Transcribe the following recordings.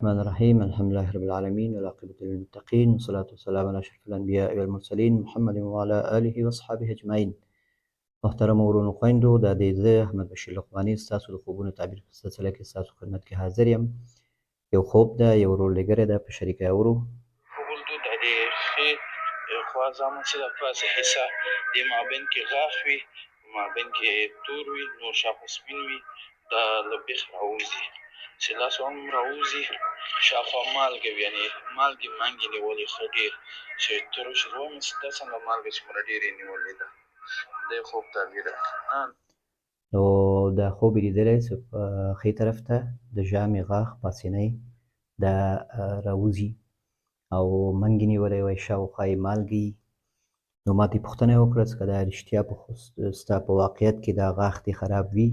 الرحمن الرحيم الحمد لله رب العالمين والعاقبة للمتقين والصلاة والسلام على أشرف الأنبياء والمرسلين محمد وعلى آله وصحبه أجمعين. محترم ورونو خویندو دا دی زه احمد بشیر لقمانی ستاسو د خوبونو تعبیر په سلسله کې ستاسو خدمت کې حاضر یم. یو خوب ده، یو رولګره ده، په شریکه اورو. فولدو د دې ښې خوا زامن چې د پاسه حصه د مابین کې غاښ وي، مابین کې تور وي، نور شاخو سپین وي، دا له بیخ راوځي چې لاسو هم راوځي، شاوخوا مالګه وي، یعنې مالګې منګې نیولې ښه ډېر چې ترش ومې دا څنګه مالګه چې مره ډېرې نیولې ده. دی خوب تعبیر ده. نو دا خوب یې لیدلی چې په ښي طرف ته د ژامې غاښ پاسنی دا راوځي او منګې نیولی وای، شاوخوا یې مالګې. نو ما ترې پوښتنه یې وکړه چې که دا رښتیا ستا په واقعیت کې دا غاښ دې خراب وي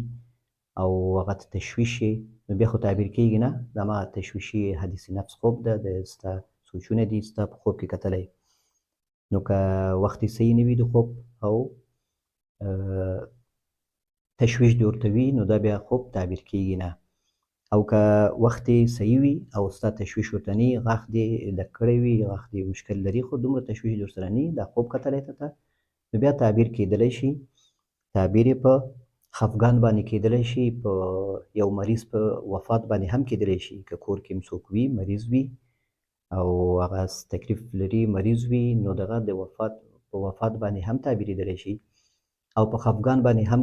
او هغه ته تشویش یې، نو بیا خو تعبیر کېږي نه، دا ما تشویشي حدیث نفس خوب ده، د ستا سوچونه دي ستا په خوب کې کتلی. نو که وخت یې صحیح نه وي د خوب او تشویش دې ورته وي، نو دا بیا خوب تعبیر کېږي نه. او که وخت یې صحیح وي او ستا تشویش ورته نه وي، غاښ دې ډک کړی وي، غاښ دې مشکل لري، خو دومره تشویش دې ورسره نه وي، دا خوب کتلی ته، نو بیا تعبیر کېدلی شي. تعبیر یې په خفګان باندې کېدلی شي، په یو مریض په وفات باندې هم کېدلی شي. که کور کې هم څوک وي مریض وي او هغه تکلیف لري مریض وي، نو د هغه د وفات باندې هم تعبیرېدلی شي او په خفګان باندې هم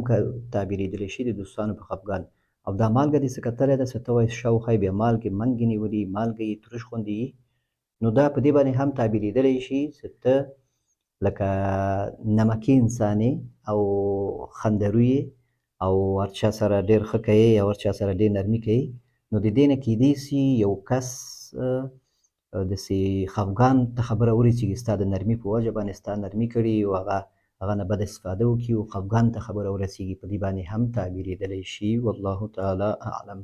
تعبیرېدلی شي، د دوستانو په خفګان. او دا مالګه دې څه کتلی ده، څه ته وایي شاوخوا یې بیا مالګې منګې نیولي، مالګه یې ترش غوندې یي، نو دا په دې باندې هم تعبیرېدلی شي چې ته لکه نمکي انسان یې او خندرو یې او هر چا سره ډېر ښه کوې او هر چا سره ډېر نرمي کوې. نو د دې نه کېدی سي یو کس داسې خفګان ته خبره ورسېږي، ستا د نرمي په وجه باندې ستا نرمي کړي او هغه نه بده استفاده وکړي او خفګان ته خبره ورسېږي، په دې باندې هم تعبیرېدلی شي. والله تعالی اعلم.